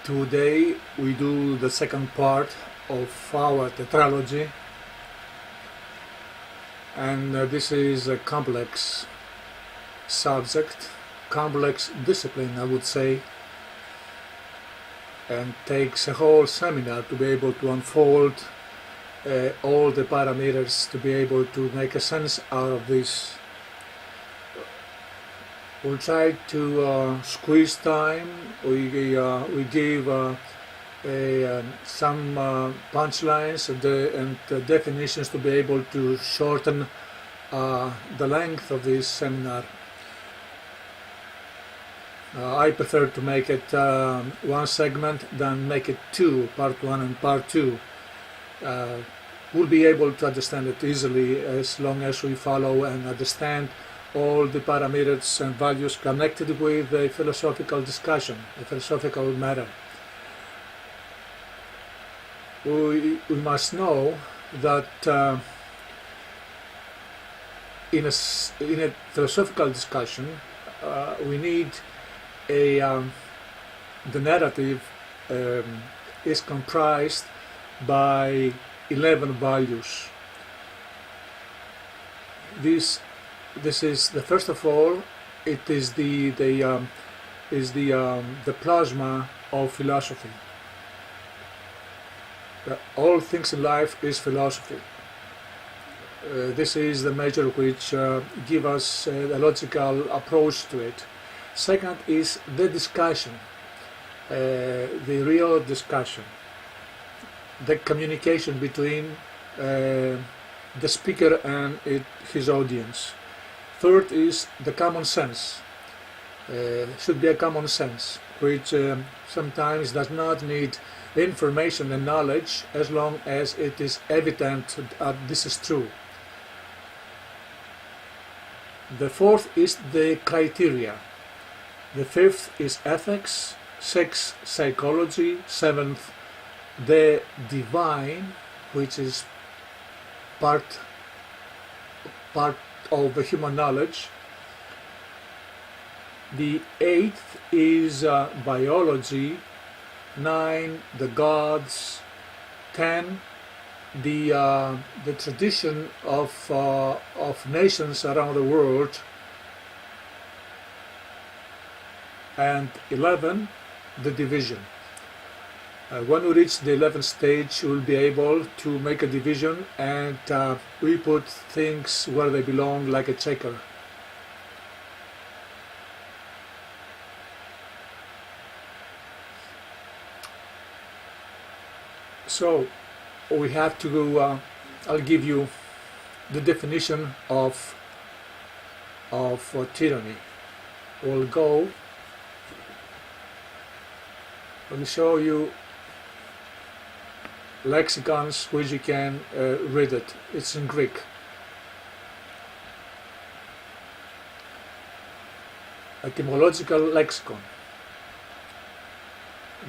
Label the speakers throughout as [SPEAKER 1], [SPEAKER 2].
[SPEAKER 1] Today we do the second part of our tetralogy, and this is a complex subject, complex discipline I would say, and takes a whole seminar to be able to unfold all the parameters, to be able to make a sense out of this. We'll try to squeeze time. We give some punchlines and definitions to be able to shorten the length of this seminar. I prefer to make it one segment than make it two, part one and part two. We'll be able to understand it easily as long as we follow and understand all the parameters and values connected with a philosophical discussion, a philosophical matter. We must know that in a philosophical discussion we need the narrative is comprised by 11 values. This is the first of all. It is the plasma of philosophy. All things in life is philosophy. This is the measure which give us a logical approach to it. Second is the discussion, the real discussion, the communication between the speaker and his audience. Third is the common sense. Should be a common sense, which sometimes does not need information and knowledge as long as it is evident that this is true. The fourth is the criteria. The fifth is ethics. Sixth, psychology. Seventh, the divine, which is part of the human knowledge. The eighth is biology. 9, the gods. 10, the tradition of nations around the world. And 11, the division. When we reach the 11th stage, we'll be able to make a division, and we put things where they belong, like a checker. So we have to go. I'll give you the definition of tyranny. We'll go. I'll show you lexicons which you can read it. It's in Greek. Etymological lexicon.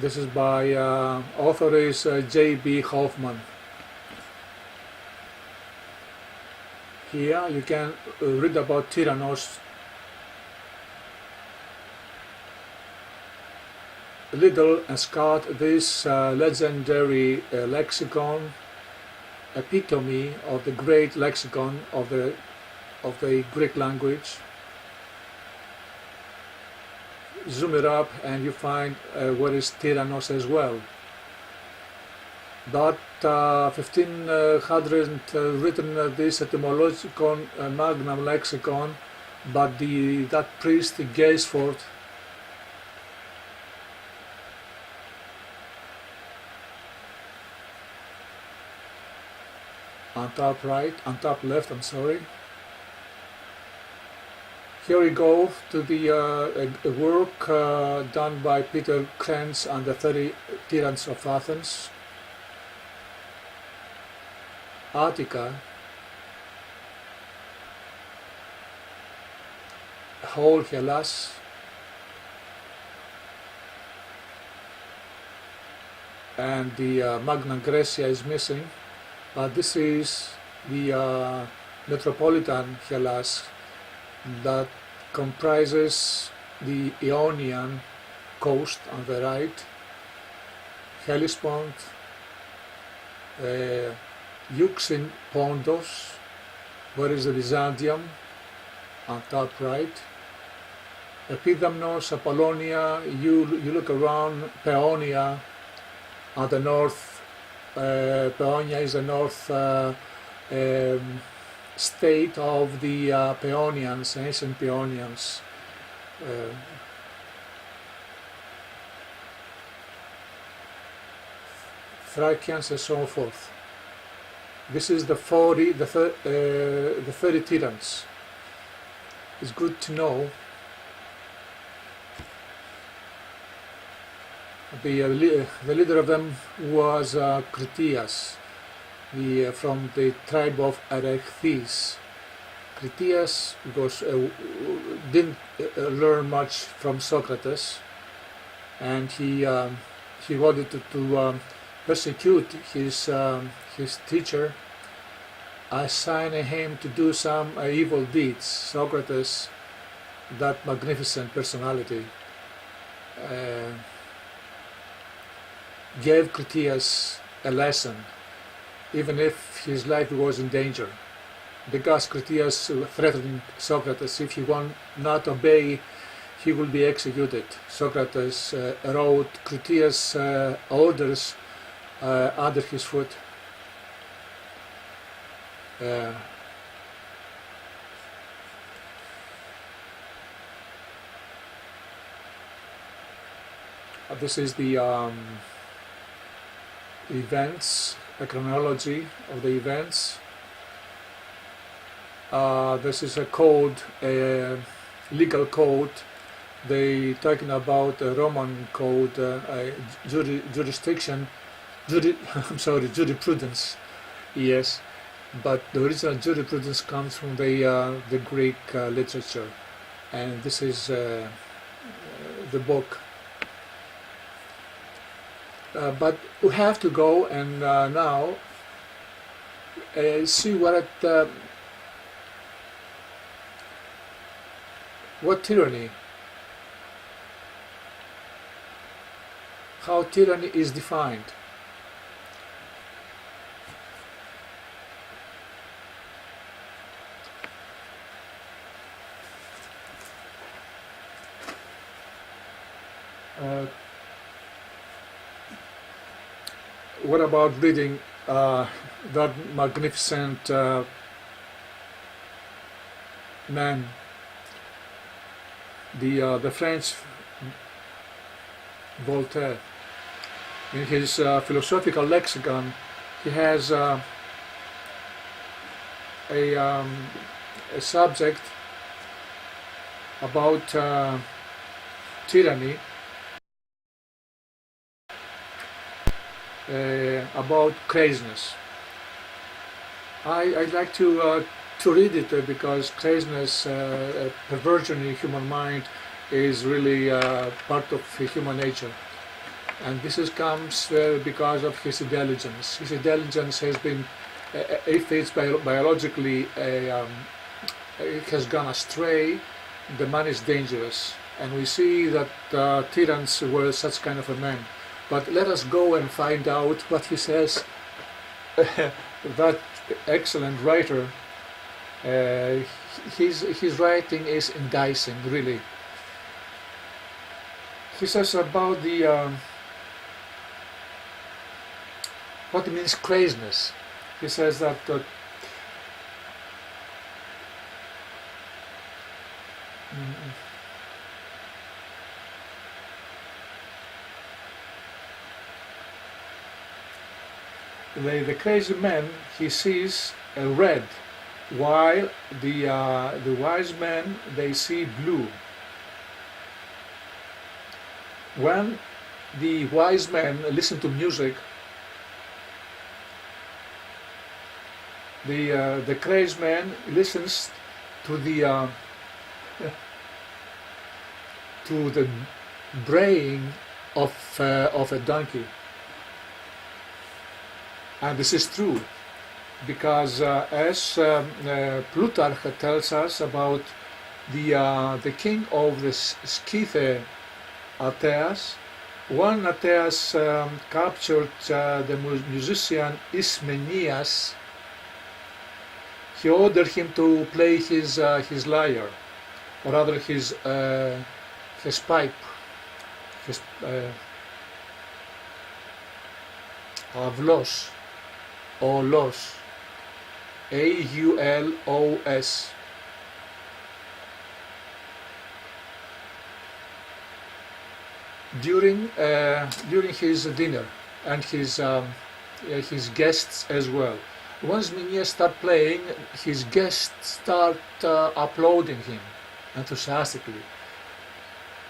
[SPEAKER 1] This is by author is J.B. Hoffman. Here you can read about tyrannos. Liddell and Scott, this legendary lexicon, epitome of the great lexicon of the Greek language. Zoom it up and you find what is tyrannos as well. That 1500 written this etymologicon magnum lexicon, but that priest Gaisford on top right, on top left, I'm sorry. Here we go to the a work done by Peter Krenz on the 30 Tyrants of Athens. Attica, whole Hellas, and the Magna Graecia is missing. This is the metropolitan Hellas that comprises the Ionian coast on the right, Hellespont, Euxin Pontos, where is the Byzantium, on top right, Epidamnos, Apollonia, you look around, Paeonia, on the north, Paeonia is the north state of the Paeonians, ancient Paeonians. Thracians and so forth. This is the 30 tyrants. It's good to know. The leader of them was Critias, from the tribe of lenhths. Critias didn't learn much from Socrates, and he wanted to persecute his teacher, assigning him to do some evil deeds. Socrates, that magnificent personality, gave Critias a lesson, even if his life was in danger, because Critias threatened Socrates if he will not obey, he will be executed. Socrates wrote Critias' orders under his foot. This is the events, a chronology of the events. This is a code, a legal code. They talking about a Roman code, jurisprudence. Yes, but the original jurisprudence comes from the Greek literature, and this is the book. But we have to go and now see what tyranny, how tyranny is defined. What about reading that magnificent man, the French Voltaire? In his philosophical lexicon, he has a subject about tyranny, about craziness. I like to read it because craziness, perversion in human mind, is really part of human nature, and this comes because of his intelligence. His intelligence has been, if it's biologically, it has gone astray. The man is dangerous, and we see that tyrants were such kind of a man. But let us go and find out what he says. That excellent writer, his writing is enticing, really. He says about the what it means craziness. He says that the crazy man, he sees red, while the wise men, they see blue. When the wise men listen to music, the crazy man listens to the braying of a donkey. And this is true, because as Plutarch tells us about the king of the Scythe, Alteas, When Ateas captured the musician Ismenias, he ordered him to play his lyre, or rather his pipe, his avlos, or los, AULOS. During his dinner and his guests as well. Once Minia start playing, his guests start applauding him enthusiastically.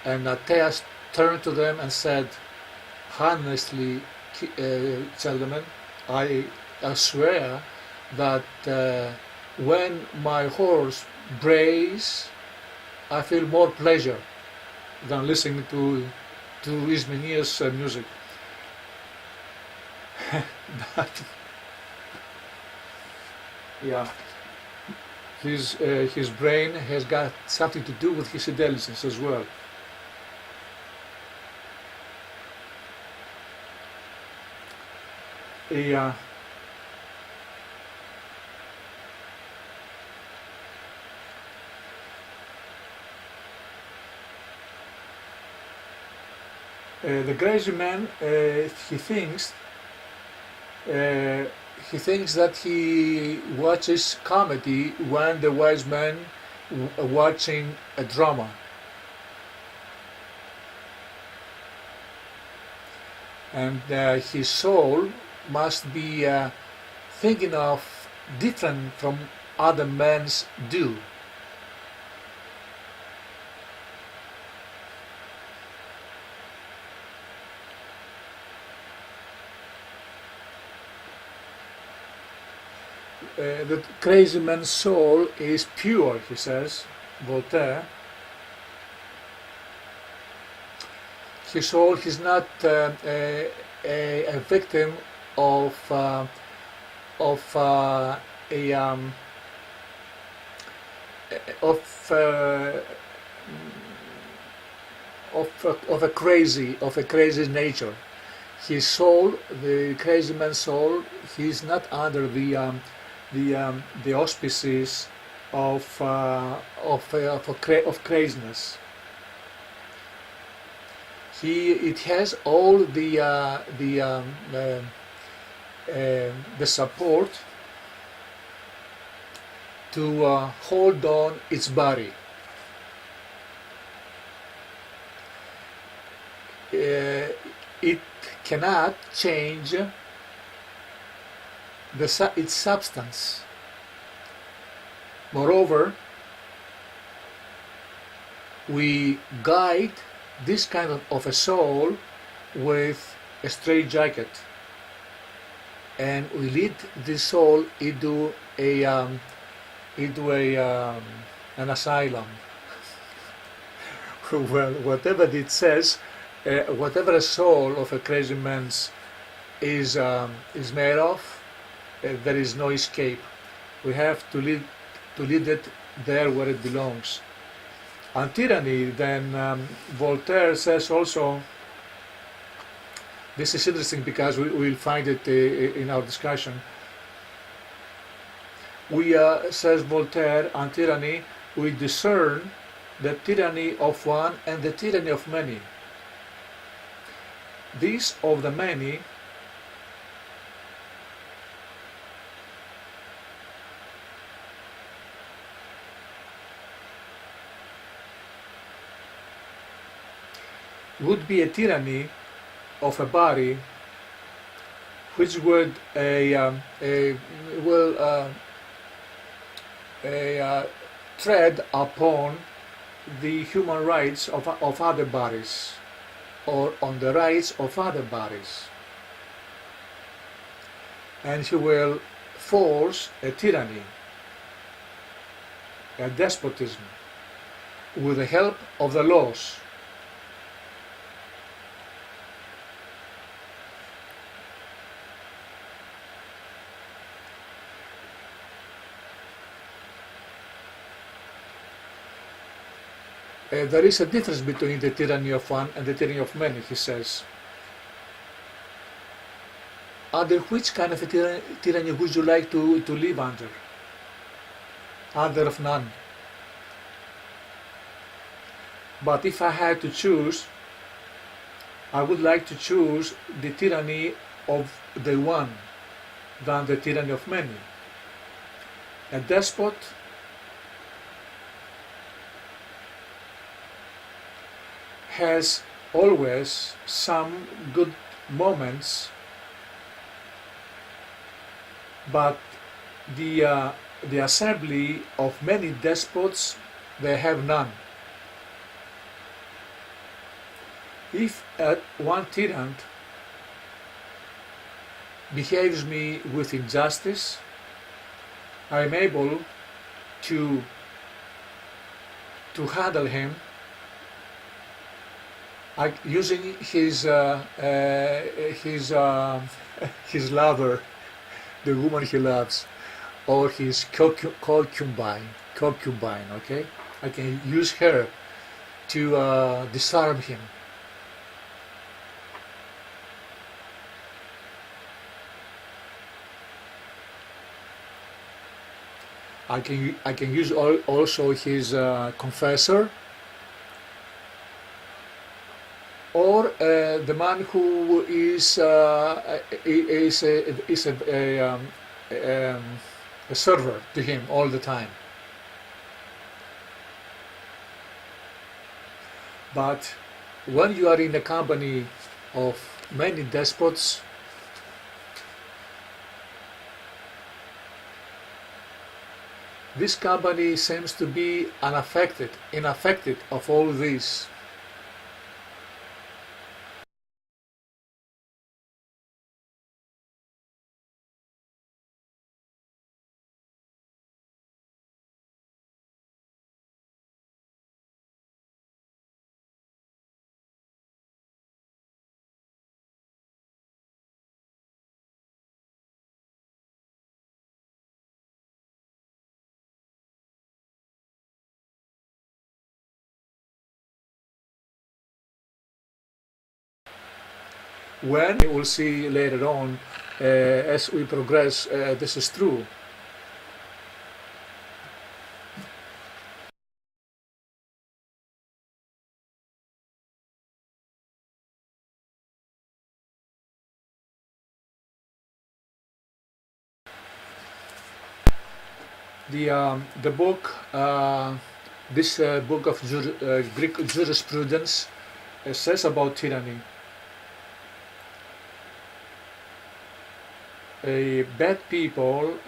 [SPEAKER 1] And Ateas turned to them and said, "Honestly, gentlemen, I swear that when my horse brays, I feel more pleasure than listening to Ismenias music." But, yeah, his brain has got something to do with his intelligence as well. Yeah. The crazy man, he thinks that he watches comedy when the wise man watching a drama. And his soul must be thinking of different from other men's do. The crazy man's soul is pure, he says, Voltaire. His soul is not a victim of a crazy nature. His soul, the crazy man's soul, he is not under the auspices of craziness. It has all the support to hold on its body. It cannot change its substance. Moreover, we guide this kind of a soul with a straitjacket, and we lead this soul into an asylum. Well, whatever it says, whatever a soul of a crazy man's is made of, there is no escape. We have to lead it there where it belongs. On tyranny, then, Voltaire says also, this is interesting because we will find it in our discussion. Says Voltaire, on tyranny, we discern the tyranny of one and the tyranny of many. This of the many would be a tyranny of a body which would tread upon the human rights of other bodies, or on the rights of other bodies, and he will force a tyranny, a despotism, with the help of the laws. there is a difference between the tyranny of one and the tyranny of many, he says. Under which kind of a tyranny would you like to live under? Under of none. But if I had to choose, I would like to choose the tyranny of the one than the tyranny of many. A despot has always some good moments, but the assembly of many despots, they have none. If one tyrant behaves me with injustice, I am able to handle him using his lover, the woman he loves, or his concubine. Okay, I can use her to disarm him. I can use also his confessor, or the man who is a server to him all the time. But when you are in the company of many despots, this company seems to be unaffected, unaffected of all this. When we will see later on, as we progress, this is true. The book, this book of Greek jurisprudence, says about tyranny. Bad people,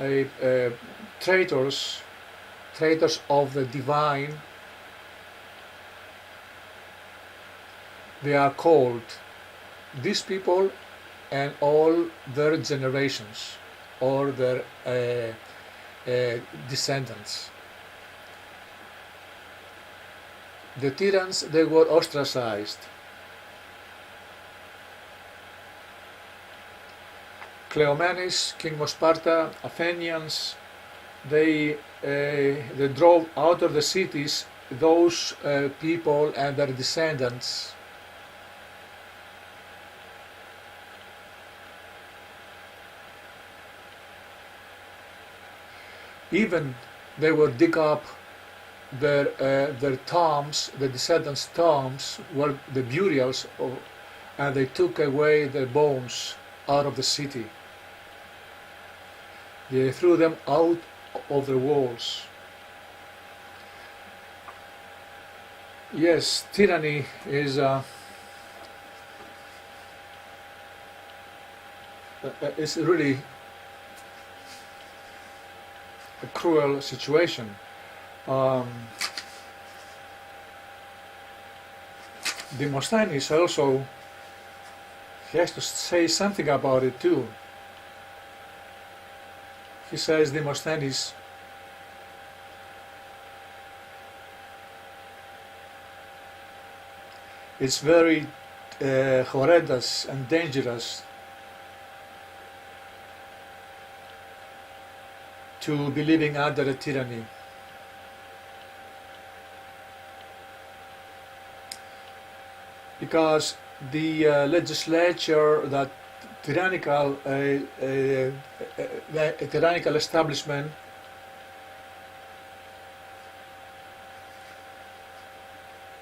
[SPEAKER 1] traitors of the divine, they are called, these people and all their generations or their descendants. The tyrants, they were ostracized. Cleomenes, king of Sparta, Athenians, they drove out of the cities those people and their descendants. Even they would dig up their tombs, the descendants' tombs, were the burials, and they took away their bones out of the city. They threw them out of the walls. Yes, tyranny is it's really a cruel situation. Demosthenes also, he has to say something about it too. He says, Demosthenes, it's very horrendous and dangerous to be living under a tyranny. because the legislature, that tyrannical tyrannical establishment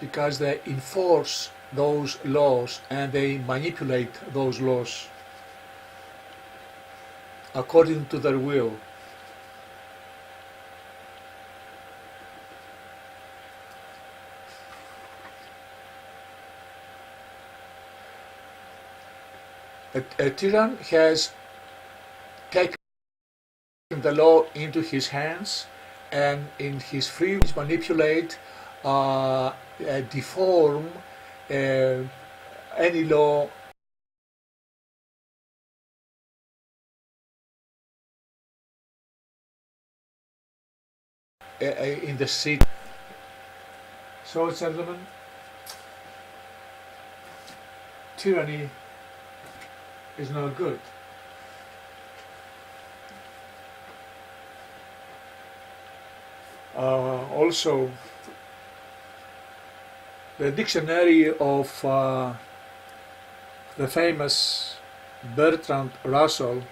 [SPEAKER 1] because they enforce those laws and they manipulate those laws according to their will. A tyrann has taken the law into his hands and in his free will manipulate, deform any law in the city. So, gentlemen, tyranny is not good. Also, the dictionary of the famous Bertrand Russell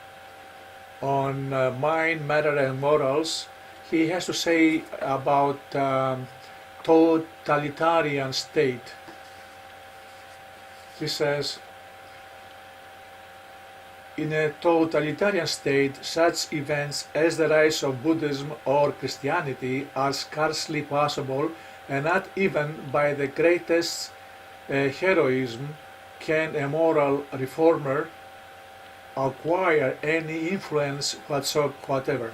[SPEAKER 1] on mind, matter and morals, he has to say about totalitarian state. He says, in a totalitarian state, such events as the rise of Buddhism or Christianity are scarcely possible, and not even by the greatest heroism can a moral reformer acquire any influence whatever.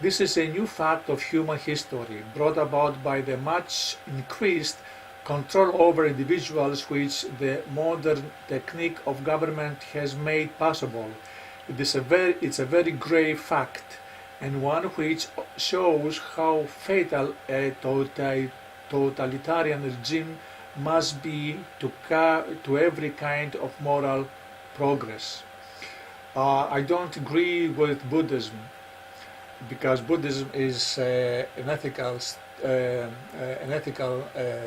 [SPEAKER 1] This is a new fact of human history, brought about by the much increased control over individuals which the modern technique of government has made possible. It's a very grave fact, and one which shows how fatal a totalitarian regime must be to every kind of moral progress. I don't agree with Buddhism, because Buddhism is an ethical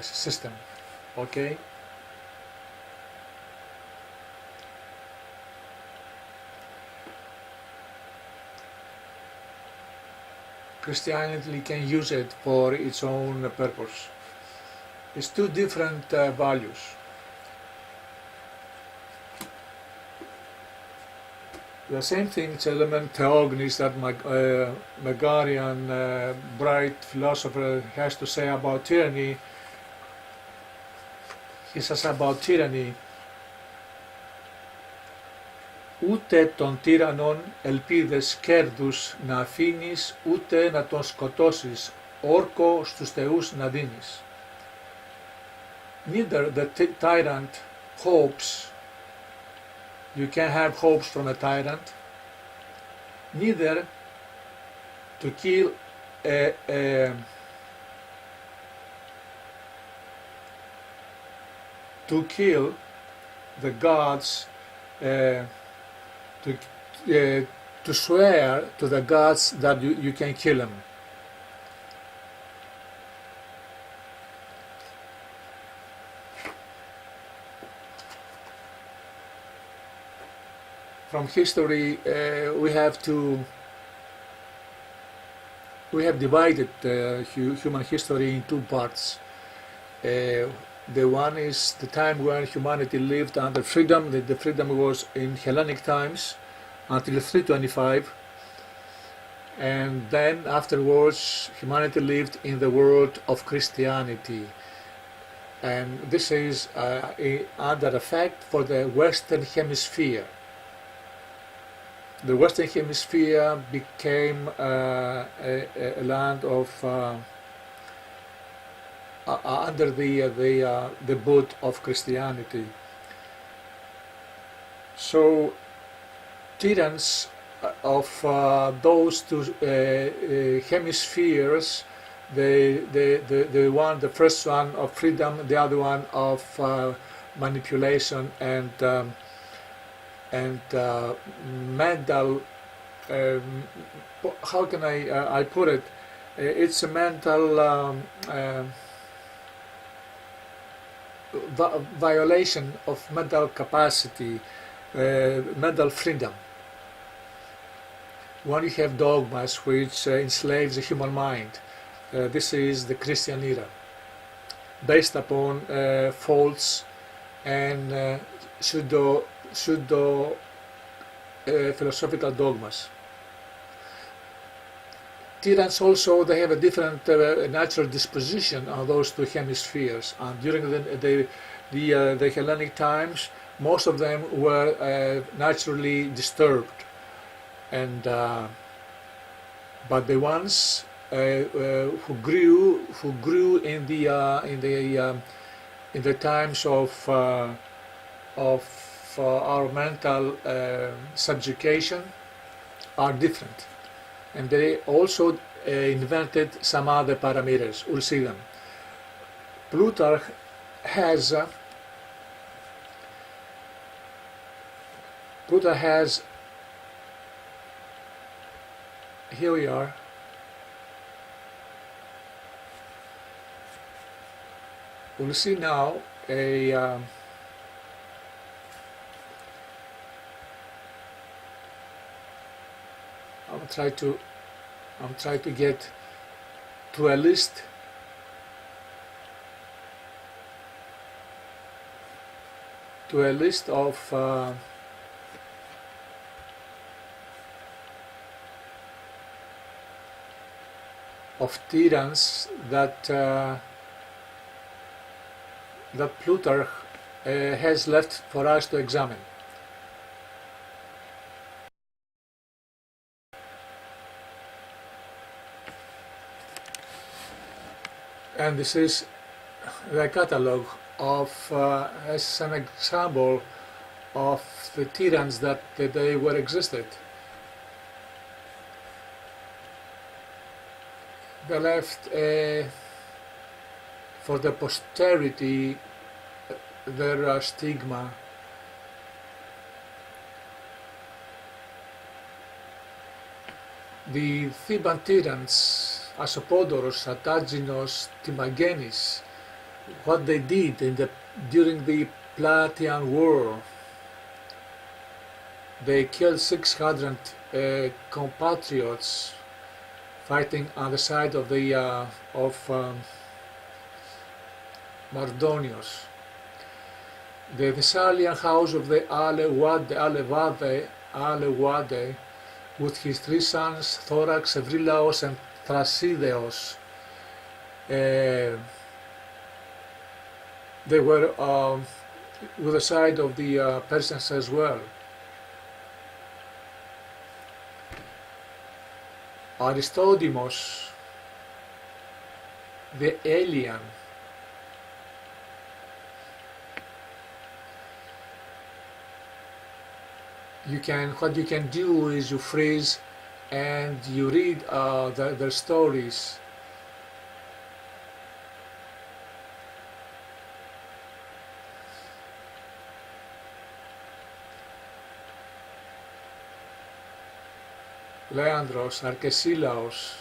[SPEAKER 1] system. Okay. Christianity can use it for its own purpose. It's two different values. The same thing, it's element theognis that Megarian bright philosopher has to say about tyranny. He says about tyranny, ούτε τον τύραννον ελπίδες κέρδους να αφήνεις, ούτε να τον σκοτώσεις, όρκο στους θεούς να δίνεις. Neither the tyrant hopes, you can have hopes from a tyrant, neither to kill the gods, to swear to the gods that you can kill them. From history, we have divided human history in two parts. The one is the time when humanity lived under freedom. The freedom was in Hellenic times until 325, and then afterwards humanity lived in the world of Christianity, and this is under effect for the Western Hemisphere. The Western Hemisphere became a land of under the boot of Christianity. So tyrants of those two hemispheres, the first one of freedom, the other one of manipulation and mental. How can I put it? It's a mental. violation of mental capacity, mental freedom. When you have dogmas which enslave the human mind, this is the Christian era, based upon false and pseudo philosophical dogmas. Tyrants also, they have a different natural disposition on those two hemispheres, and during the Hellenic times most of them were naturally disturbed, and but the ones who grew in the times of our mental subjugation are different, and they also invented some other parameters. We'll see them. Plutarch has here we are. We'll see now a I'm trying to get to a list of tyrants that Plutarch has left for us to examine. And this is the catalogue of as an example of the tyrants that they were existed. They left for the posterity their stigma. The Theban tyrants, Asopodoros, Ataginos, Timagenes, what they did during the Plataean War. They killed 600 compatriots fighting on the side of Mardonius. The Thessalian house of the Alewade, with his three sons, Thorax, Evrilaos, and Thrasideos, they were with the side of the Persians as well. Aristodemos, the alien, what you can do is you freeze and you read their stories. Leandros, Archesilaos,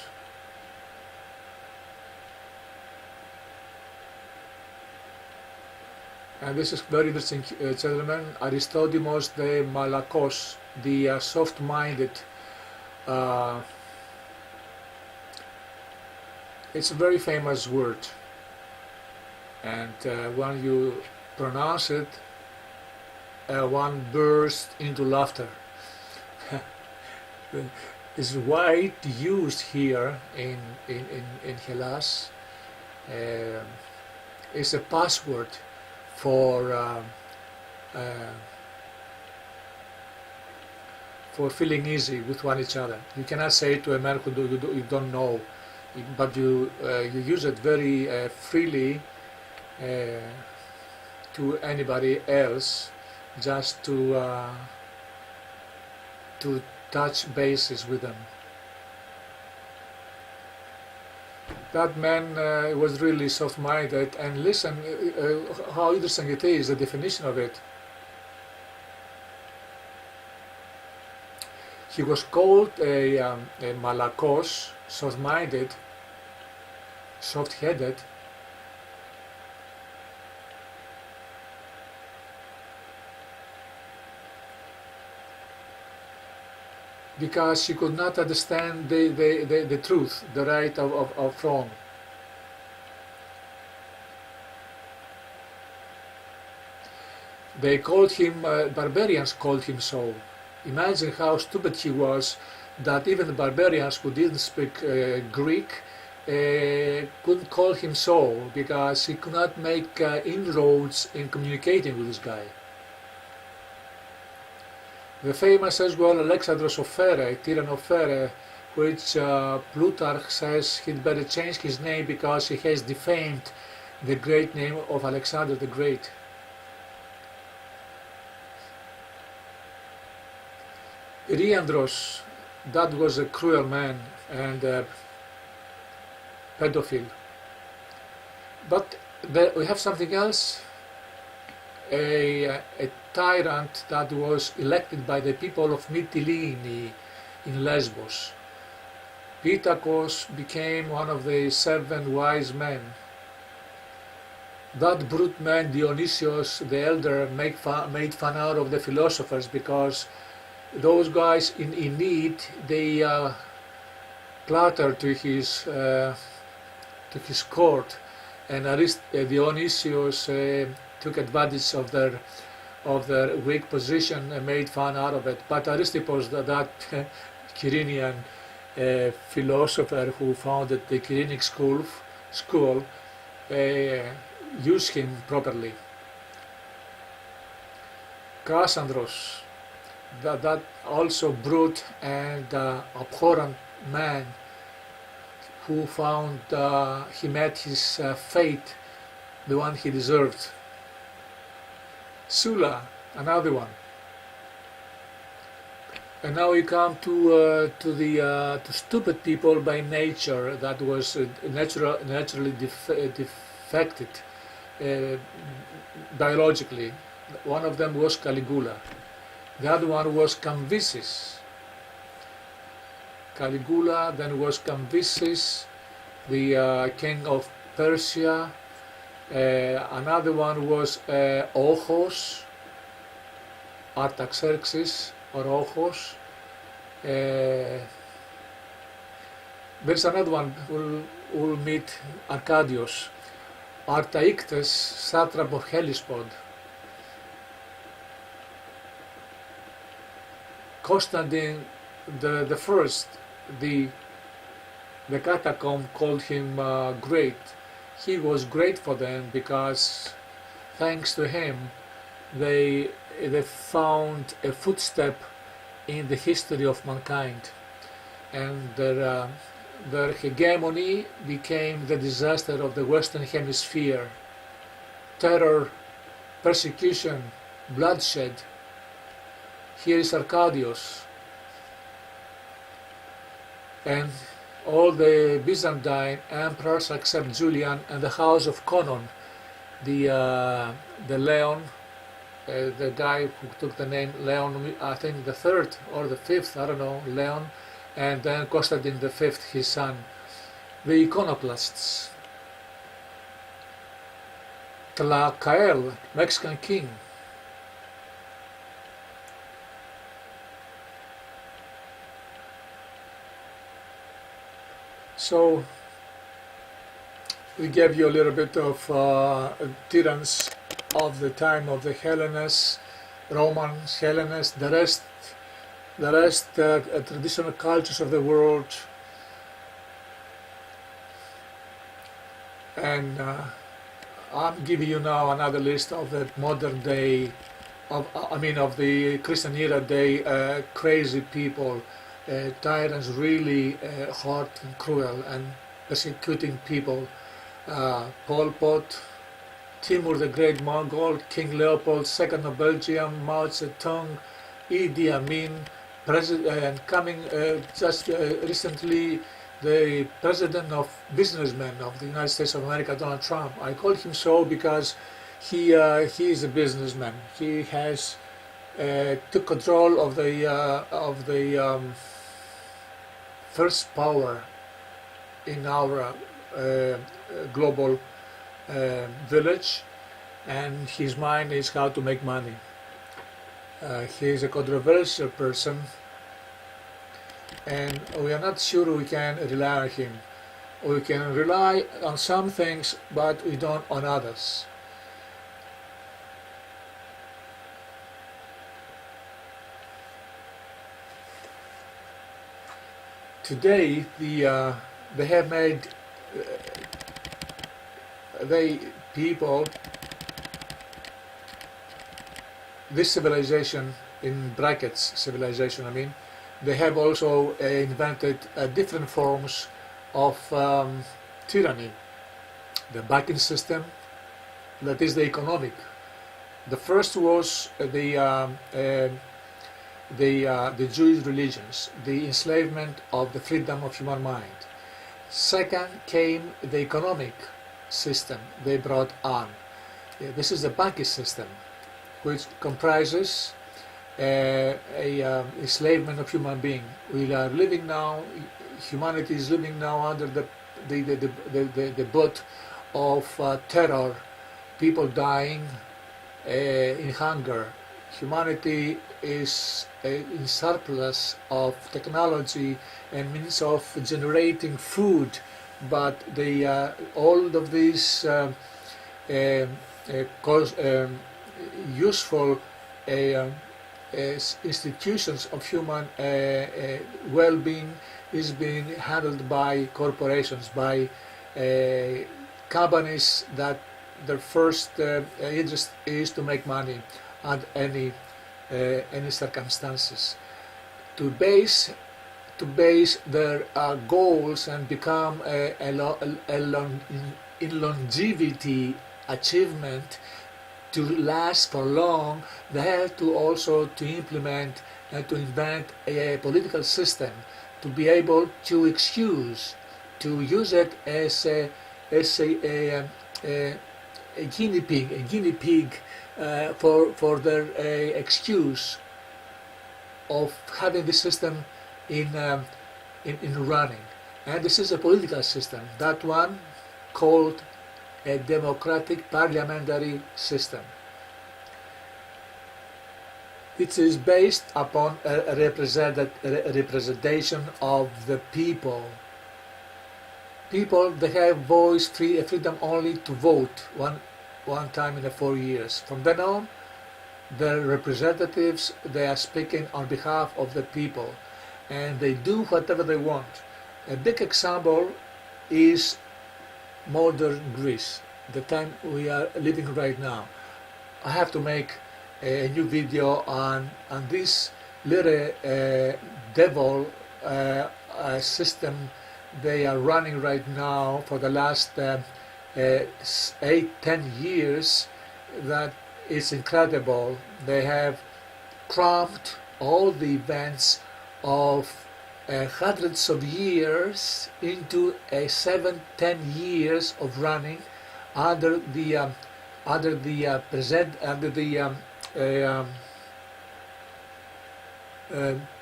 [SPEAKER 1] and this is very interesting, gentlemen. Aristodemos the Malakos, the soft-minded. It's a very famous word, and when you pronounce it, one bursts into laughter. Is wide used here in Hellas. It's a password for feeling easy with each other. You cannot say it to a man who you don't know, but you use it very freely to anybody else, just to touch bases with them. That man was really soft-minded, and listen how interesting it is, the definition of it. He was called a malakos, soft-minded, soft-headed, because he could not understand the truth, the right of wrong. They called him, barbarians called him so. Imagine how stupid he was, that even the barbarians who didn't speak Greek couldn't call him so, because he could not make inroads in communicating with this guy. The famous as well Alexandros of Phere, Tyranny of Phere, which Plutarch says he'd better change his name because he has defamed the great name of Alexander the Great. Riandros, that was a cruel man and a pedophile. But we have something else, a tyrant that was elected by the people of Mytilene in Lesbos. Pittacus became one of the 7 wise men. That brute man Dionysius the elder made fun out of the philosophers, because those guys in need, they clatter to his court, and Dionysius took advantage of their weak position and made fun out of it. But Aristippus, that Kyrenian philosopher who founded the Kyrenic school used him properly. Cassandros, that also brute and abhorrent man who found he met his fate, the one he deserved. Sulla, another one. And now we come to stupid people by nature, that was naturally defected biologically. One of them was Caligula. The other one was Cambyses. Caligula, then was Cambyses, the king of Persia. Another one was Ochos, Artaxerxes or Ochos. There's another one, we'll meet Arcadius. Artaictes, satrap of Hellespont. Constantine the First, the catacomb called him great. He was great for them because thanks to him they found a footstep in the history of mankind, and their hegemony became the disaster of the Western Hemisphere. Terror, persecution, bloodshed. Here is Arcadius, and all the Byzantine emperors except Julian and the house of Conon, the Leon, the guy who took the name Leon, I think the 3rd or the 5th, I don't know, Leon, and then Constantine the 5th, his son. The iconoclasts. Tlacael, Mexican king. So we gave you a little bit of tyrants of the time of the Hellens, Romans, Hellens, the rest traditional cultures of the world, and I'm giving you now another list of the modern day, of the Christian era day crazy people. Tyrants really hard and cruel and persecuting people. Pol Pot, Timur the Great Mongol, King Leopold II of Belgium, Mao Zedong, Idi Amin, and coming just recently the president of businessmen of the United States of America, Donald Trump. I call him so because he is a businessman. He has took control of the first power in our global village, and his mind is how to make money. He is a controversial person. and we are not sure we can rely on him. We can rely on some things, but we don't on others. Today, they have made this civilization, in brackets civilization I mean, they have also invented different forms of tyranny. The banking system, that is the economic. The first was the Jewish religions, the enslavement of the freedom of human mind. Second came the economic system they brought on. This is the banking system, which comprises enslavement of human being. We are living now, humanity is living now under the butt of terror, people dying in hunger. Humanity is in surplus of technology and means of generating food, but all of these useful institutions of human well-being is being handled by corporations, by companies that their first interest is to make money at any circumstances, to base their goals and become in longevity achievement, to last for long. They have to also to implement and to invent a political system to be able to excuse, to use it as a guinea pig for their excuse of having the system in running. And this is a political system, that one called a democratic parliamentary system. It is based upon a representation of the people. People, they have voice, freedom only to vote one time in 4 years. From then on, their representatives, they are speaking on behalf of the people, and they do whatever they want. A big example is modern Greece, the time we are living right now. I have to make a new video on this little devil system they are running right now for the last 8-10 years. That is incredible. They have crammed all the events of hundreds of years into 7-10 years of running under the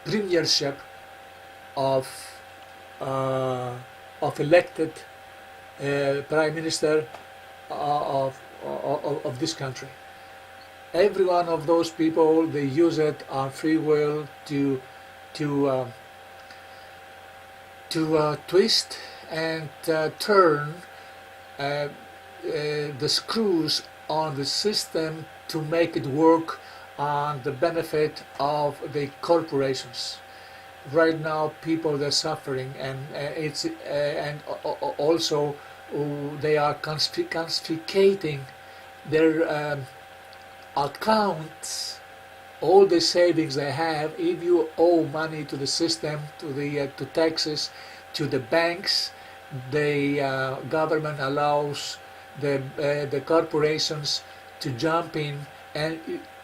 [SPEAKER 1] premiership of elected prime minister of this country. Every one of those people, they use it on free will to twist and turn the screws on the system to make it work on the benefit of the corporations. Right now, people are suffering, and also they are confiscating their accounts, all the savings they have. If you owe money to the system, to taxes, to the banks, the government allows the corporations to jump in, and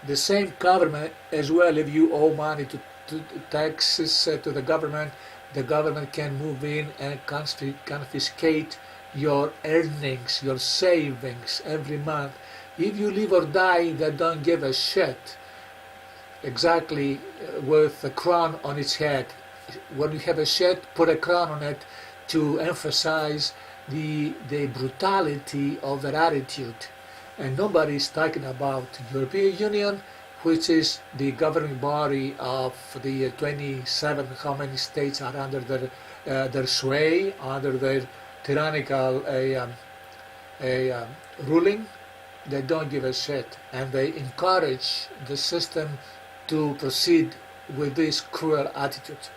[SPEAKER 1] the same government as well. If you owe money to taxes to the government can move in and confiscate your earnings, your savings every month. If you live or die, they don't give a shit. Exactly, with a crown on its head. When you have a shit, put a crown on it to emphasize the brutality of their attitude. And nobody is talking about the European Union which is the governing body of the 27, how many states are under their sway, under their tyrannical ruling. They don't give a shit, and they encourage the system to proceed with this cruel attitude.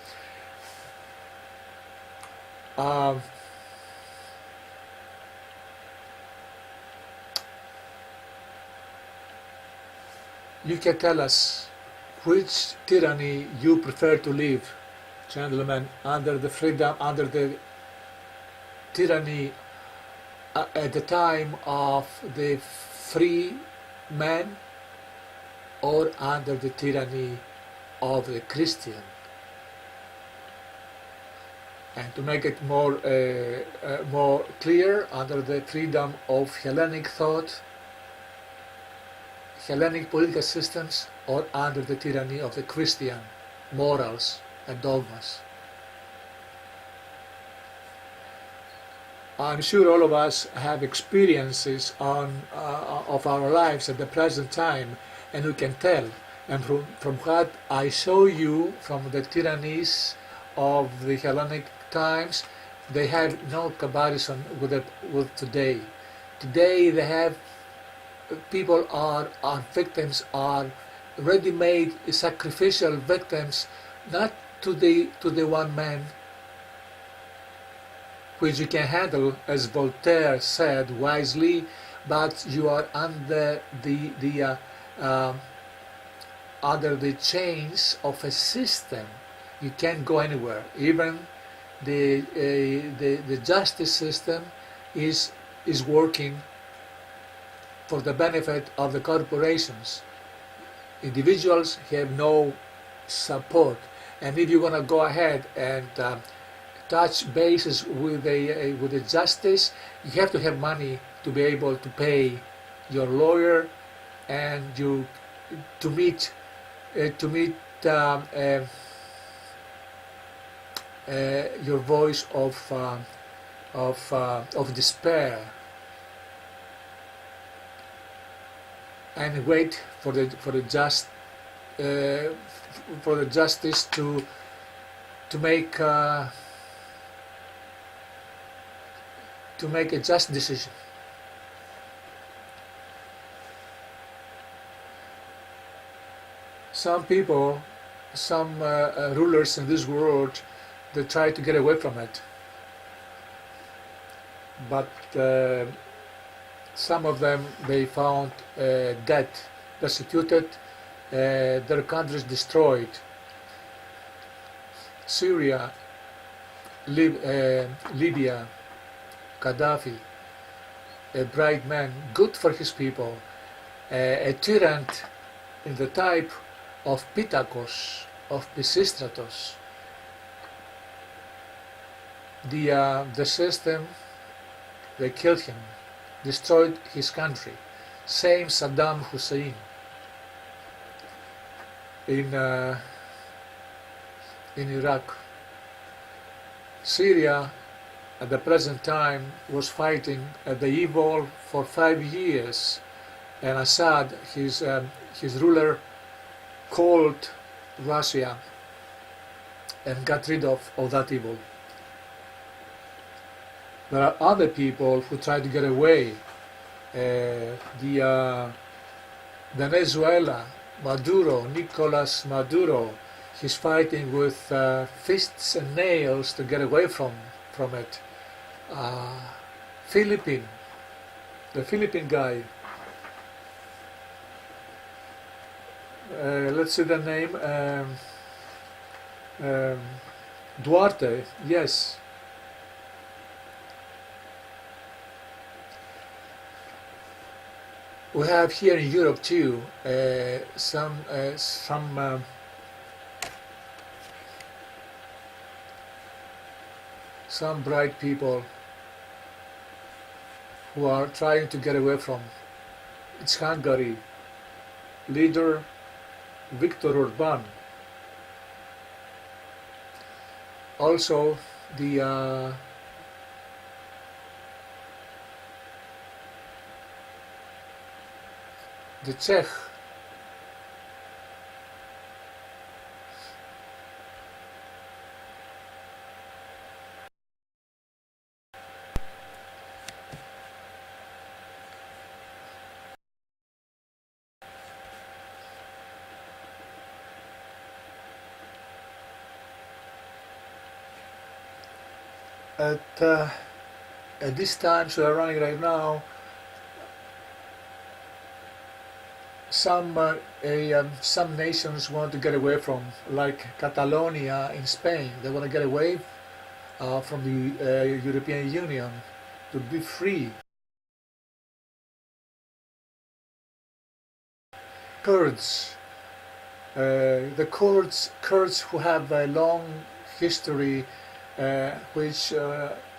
[SPEAKER 1] You can tell us which tyranny you prefer to live, gentlemen, under the freedom, under the tyranny at the time of the free man, or under the tyranny of the Christian. And to make it more clear, under the freedom of Hellenic thought, Hellenic political systems, or under the tyranny of the Christian morals and dogmas. I'm sure all of us have experiences of our lives at the present time, and we can tell. And from what I show you from the tyrannies of the Hellenic times, they have no comparison with today. Today they have people are victims, are ready-made sacrificial victims, not to the one man, which you can handle, as Voltaire said wisely, but you are under the chains of a system. You can't go anywhere. Even the justice system is working for the benefit of the corporations. Individuals have no support, and if you're going to go ahead and touch bases with the justice, you have to have money to be able to pay your lawyer and to meet your voice of despair, and wait for the justice to make a just decision. Some people, some rulers in this world, they try to get away from it, but some of them, they found dead, persecuted, their countries destroyed. Syria, Libya, Gaddafi, a bright man, good for his people, a tyrant in the type of Pittacus, of Pisistratos. The system, they killed him, destroyed his country. Same Saddam Hussein in Iraq. Syria at the present time was fighting the evil for 5 years, and Assad, his ruler, called Russia and got rid of that evil. There are other people who try to get away. Venezuela, Maduro, Nicolas Maduro, he's fighting with fists and nails to get away from it. The Philippine guy, let's see the name, Duarte, yes. We have here in Europe too some bright people who are trying to get away from. It's Hungary, leader Viktor Orban. Also the Czech At this time, so we're running right now, some nations want to get away from, like Catalonia in Spain. They want to get away from the European Union to be free. Kurds, the Kurds who have a long history, which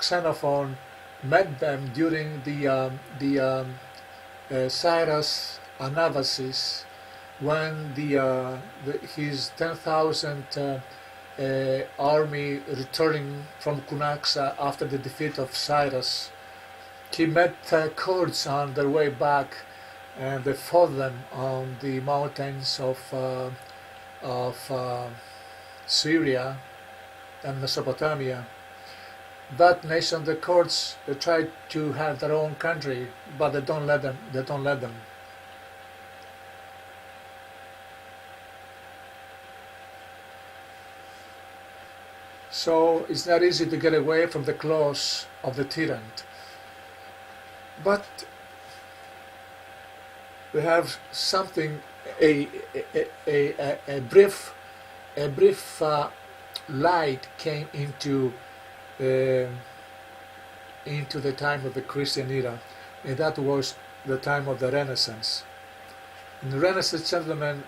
[SPEAKER 1] Xenophon met them during the Cyrus Anabasis, when his 10,000 army returning from Cunaxa after the defeat of Cyrus. He met Kurds on their way back, and they fought them on the mountains of Syria and Mesopotamia. That nation, the Kurds, they try to have their own country, but they don't let them. They don't let them. So it's not easy to get away from the claws of the tyrant. But we have something, a brief light came into the time of the Christian era, and that was the time of the Renaissance. In the Renaissance, gentlemen,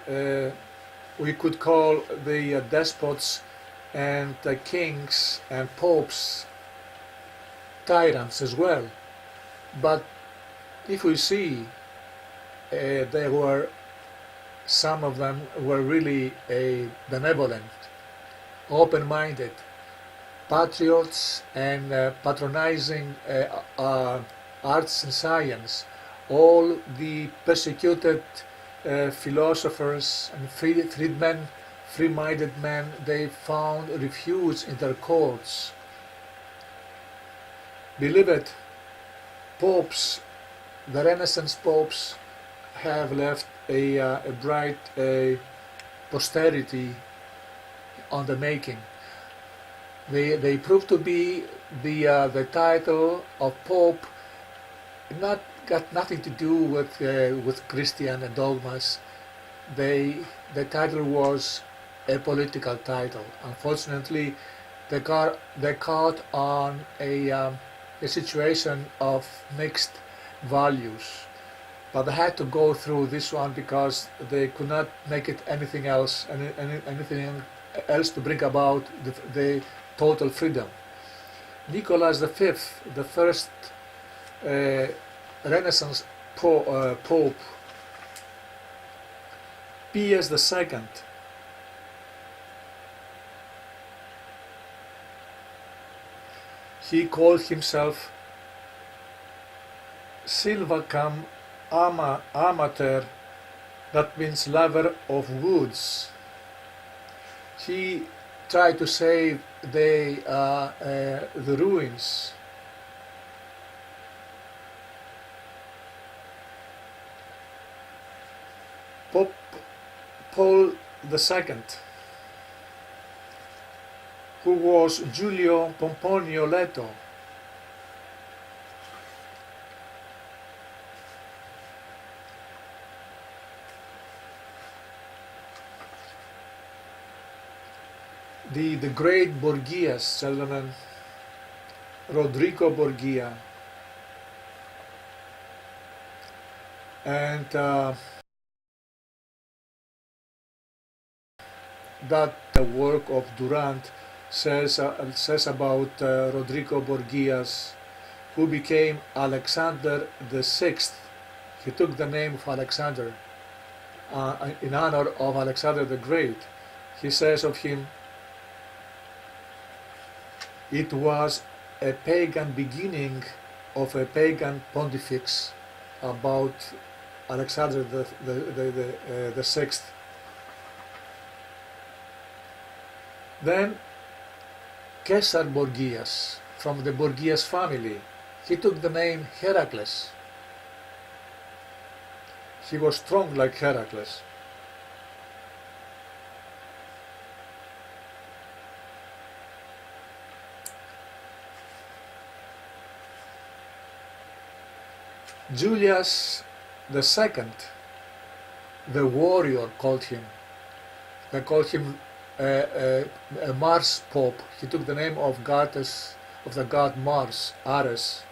[SPEAKER 1] we could call the despots and the kings and popes tyrants as well. But if we see, some of them were really benevolent, open-minded, patriots, and patronizing arts and science. All the persecuted philosophers and freedmen, free-minded men, they found refuge in their courts. Beloved popes, the Renaissance popes, have left a bright posterity on the making. They proved to be the title of pope got nothing to do with Christian dogmas. The title was a political title. Unfortunately, they caught on a situation of mixed values, but they had to go through this one because they could not make it anything else to bring about the total freedom. Nicholas V, the first Renaissance Pope, Pius II, he called himself Silvacam Amateur, that means lover of woods. He tried to save the ruins. Pope Paul II, who was Giulio Pomponio Leto, the great Borgias, gentlemen, Rodrigo Borgia, and that the work of Durant says about Rodrigo Borgias, who became Alexander VI. He took the name of Alexander in honor of Alexander the Great. He says of him, it was a pagan beginning of a pagan pontifex about Alexander the Sixth. Then Caesar Borgias, from the Borgias family, he took the name Heracles. He was strong like Heracles. Julius II, the warrior, called him. They called him a Mars Pope. He took the name of the god Mars, Ares.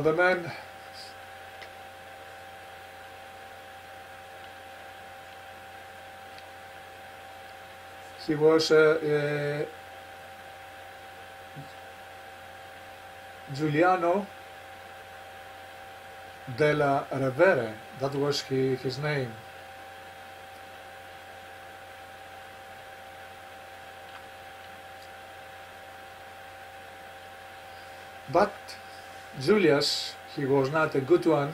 [SPEAKER 1] The man he was Giuliano della Rovere, that was his name. But Julius, he was not a good one,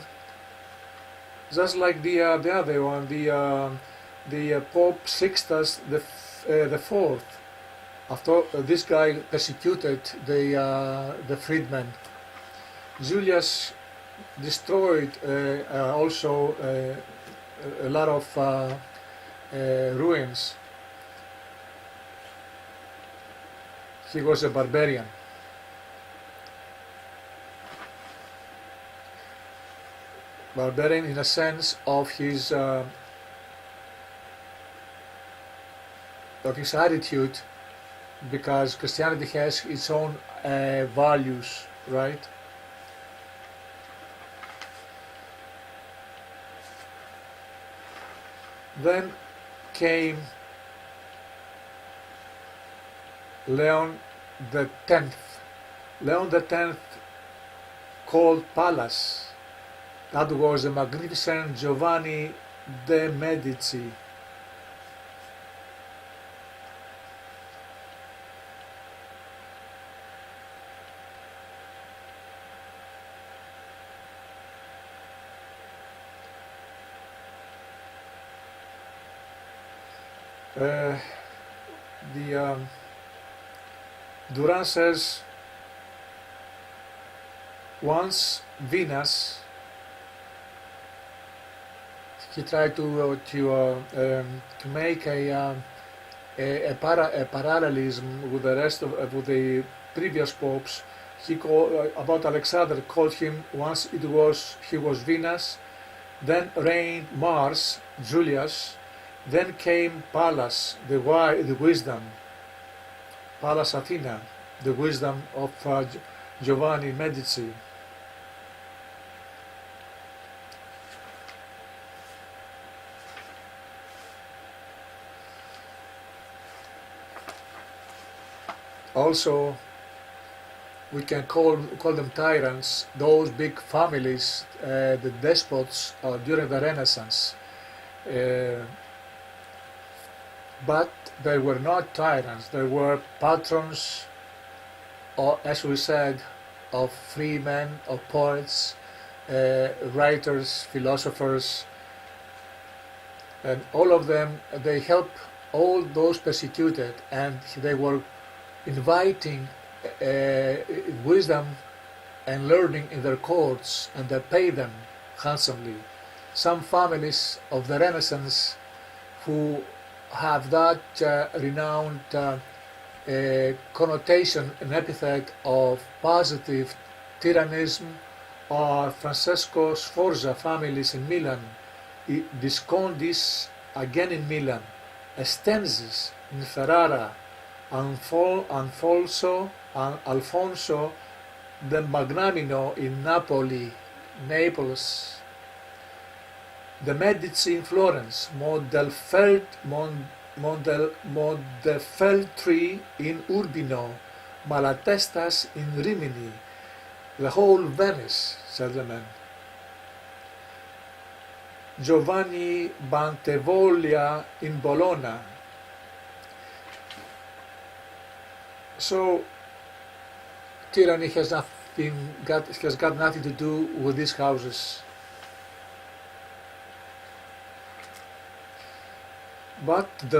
[SPEAKER 1] just like the other one, the Pope Sixtus the Fourth. After this guy persecuted the freedmen, Julius destroyed also a lot of ruins. He was a barbarian. Barbarian in a sense of his attitude, because Christianity has its own values, right? Then came Leon the Tenth. Leon the Tenth called Pallas. That was the magnificent Giovanni de' Medici. Duran says, once Venus, he tried to make a parallelism with the rest of with the previous popes. He called about Alexander, called him once he was Venus, then reigned Mars, Julius, then came Pallas, the wisdom, Pallas Athena, the wisdom of Giovanni Medici. Also, we can call them tyrants, those big families, the despots during the Renaissance. But they were not tyrants, they were patrons, or as we said, of free men, of poets, writers, philosophers, and all of them, they helped all those persecuted, and they were inviting wisdom and learning in their courts, and they pay them handsomely. Some families of the Renaissance who have that renowned connotation, an epithet of positive tyrannism, are Francesco Sforza families in Milan, Viscondis again in Milan, Estensis in Ferrara, Alfonso the Magnanimo in Naples, the Medici in Florence, Montefeltri in Urbino, Malatestas in Rimini, the whole Venice, said the man. Giovanni Bantevoglia in Bologna. So tyranny has got nothing to do with these houses. But the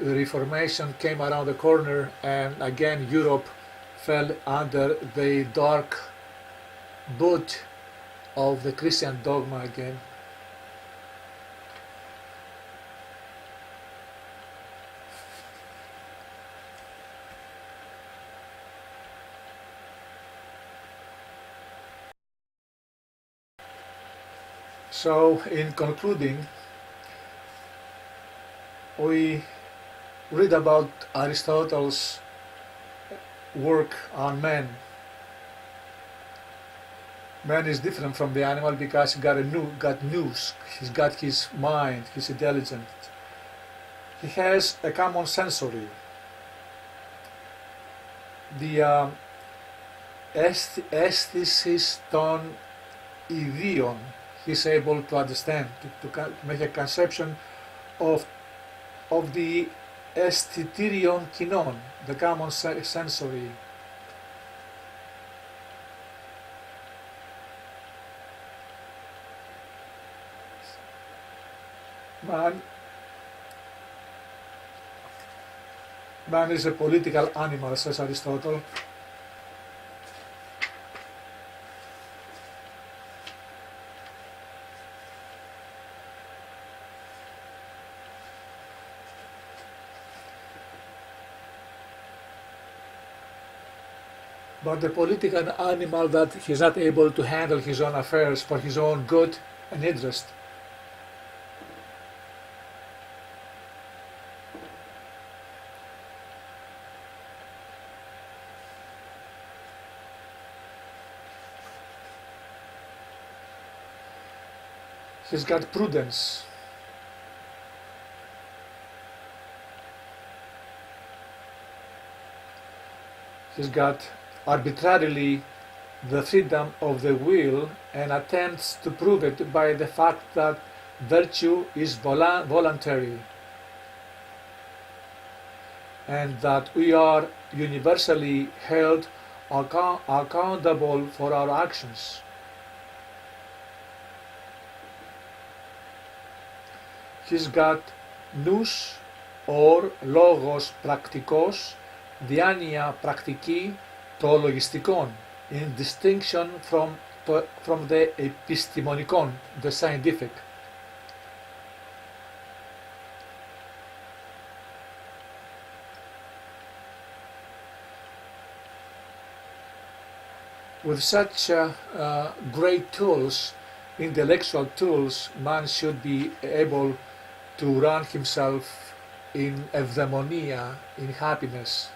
[SPEAKER 1] Reformation came around the corner, and again Europe fell under the dark boot of the Christian dogma again. So, in concluding, we read about Aristotle's work on man. Man is different from the animal because he got nous. He's got his mind, his intelligence. He has a common sensory. The aesthesis ton ιδίων. He's able to understand, to make a conception of the αισθητήριων κοινών, the common sensory. Man is a political animal, says Aristotle. But the political animal that he's not able to handle his own affairs for his own good and interest. He's got prudence. He's got arbitrarily the freedom of the will and attempts to prove it by the fact that virtue is voluntary and that we are universally held accountable for our actions. He's got nous or λόγος πρακτικός, διάνοια πρακτική των λογιστικών, in distinction from the επιστημονικών, the scientific. With such great tools, intellectual tools, man should be able to run himself in eudaimonia, in happiness,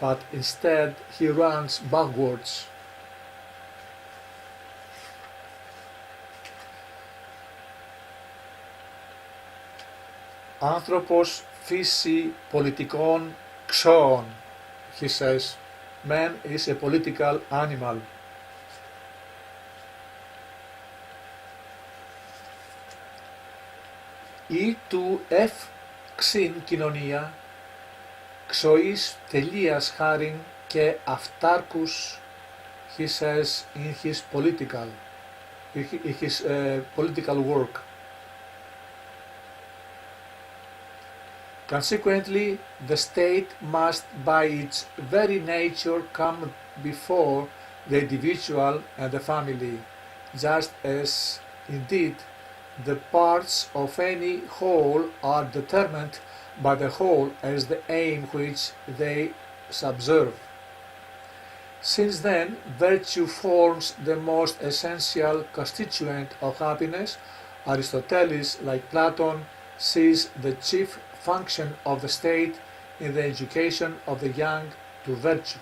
[SPEAKER 1] but instead he runs backwards. Anthropos physi politikon xon, he says. Man is a political animal. Ή του ευξήν κοινωνία, ξοής τελείας χάριν και αυτάρκους, he says in his political work. Consequently, the state must by its very nature come before the individual and the family, just as indeed the parts of any whole are determined by the whole as the aim which they subserve. Since then, virtue forms the most essential constituent of happiness, Aristoteles, like Plato, sees the chief function of the state in the education of the young to virtue.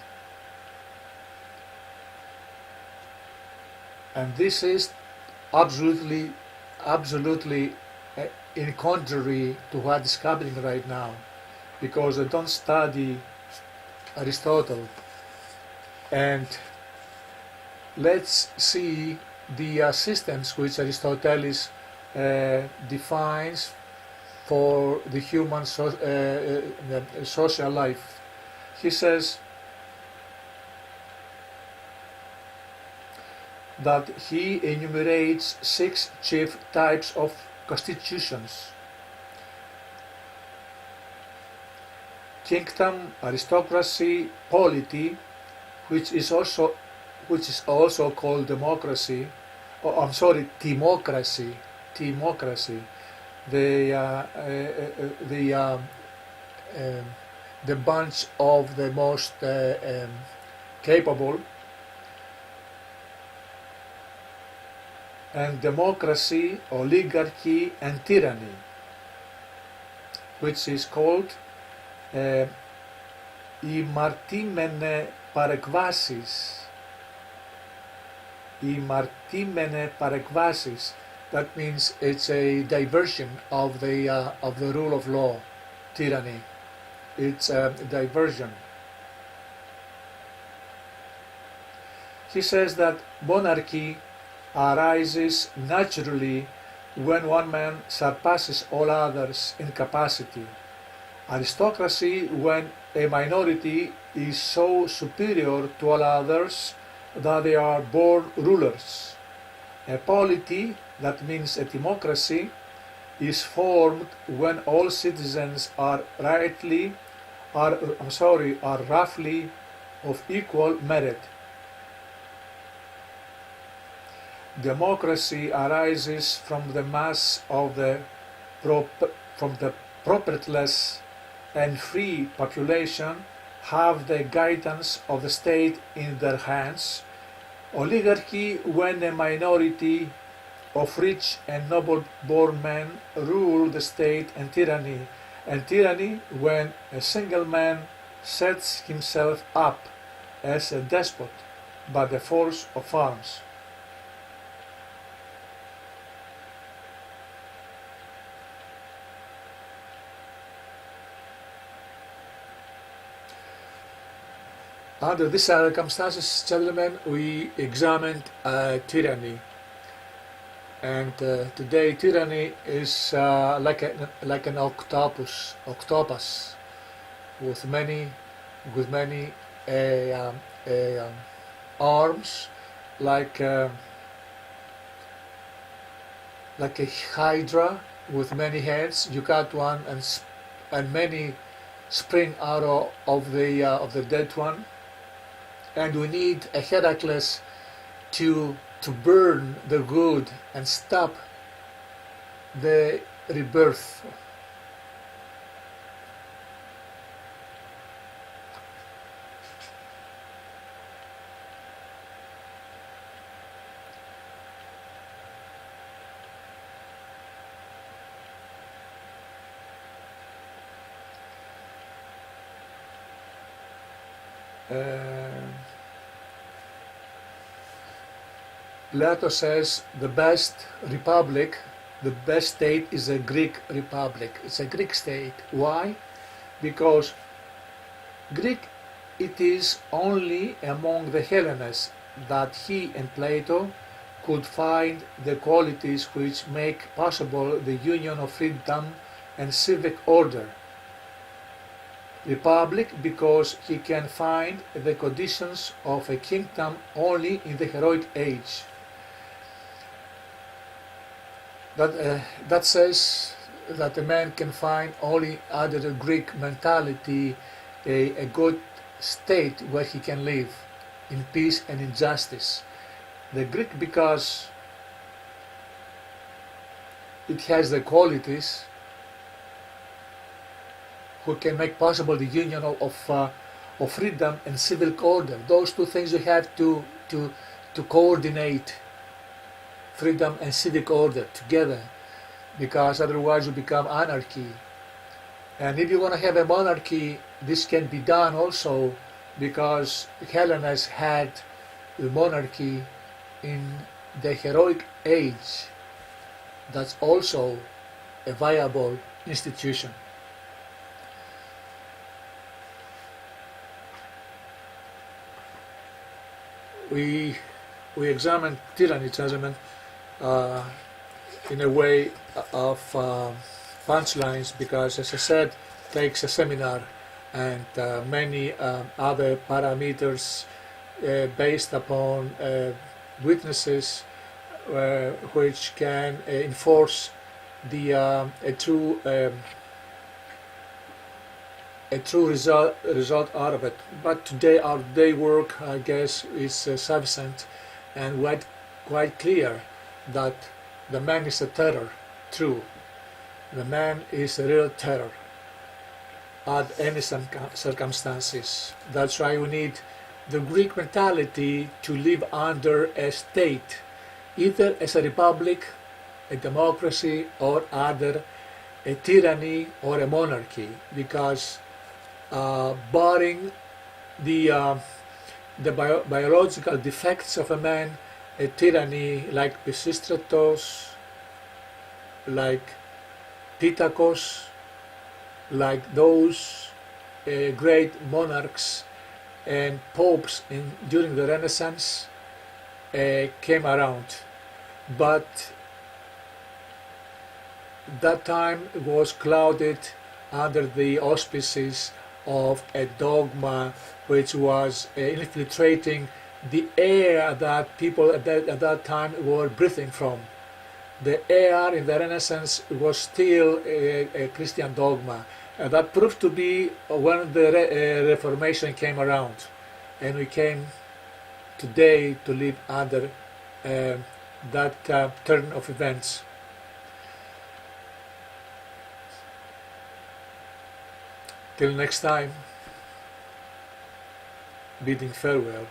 [SPEAKER 1] And this is absolutely in contrary to what is happening right now, because they don't study Aristotle. And let's see the systems which Aristotle defines for the human social life. He says that he enumerates 6 chief types of constitutions: kingdom, aristocracy, polity, which is also which is also called democracy, or I'm sorry, timocracy, the the bunch of the most capable, and democracy, oligarchy, and tyranny, which is called οι μαρτύμενε παρεκβάσεις. Οι μαρτύμενε παρεκβάσεις. That means it's a diversion of the rule of law, tyranny. It's a diversion. He says that monarchy arises naturally when one man surpasses all others in capacity. Aristocracy when a minority is so superior to all others that they are born rulers. A polity, that means a democracy, is formed when all citizens are roughly of equal merit. Democracy arises from the mass of the propertyless and free population have the guidance of the state in their hands. Oligarchy when a minority of rich and noble-born men rule the state, and tyranny when a single man sets himself up as a despot by the force of arms. Under these circumstances, gentlemen, we examined tyranny, and today tyranny is like an octopus with many arms, like a hydra with many heads. You cut one, and many spring out of the dead one. And we need a Heracles to burn the good and stop the rebirth. Plato says the best republic, the best state is a Greek republic. It's a Greek state. Why? Because Greek it is only among the Hellens that he and Plato could find the qualities which make possible the union of freedom and civic order. Republic because he can find the conditions of a kingdom only in the heroic age. That says that a man can find only under the Greek mentality a good state where he can live in peace and in justice. The Greek because it has the qualities who can make possible the union of freedom and civic order. Those two things you have to coordinate, freedom and civic order together, because otherwise you become anarchy. And if you want to have a monarchy, this can be done also because Hellens had the monarchy in the heroic age. That's also a viable institution. We examine tyranny, gentlemen, in a way of punchlines, because, as I said, takes a seminar and many other parameters based upon witnesses which can enforce a true a true result out of it. But today our day work, I guess, is sufficient and quite clear that the man is a terror. True, the man is a real terror at any circumstances. That's why we need the Greek mentality to live under a state, either as a republic, a democracy, or other, a tyranny or a monarchy, because barring the biological defects of a man, a tyranny like Pisistratos, like Pittacus, like those great monarchs and popes during the Renaissance came around. But that time was clouded under the auspices of a dogma which was infiltrating the air that people at that time were breathing from. The air in the Renaissance was still a Christian dogma, and that proved to be when the Reformation came around, and we came today to live under that turn of events. Till next time, bidding farewell.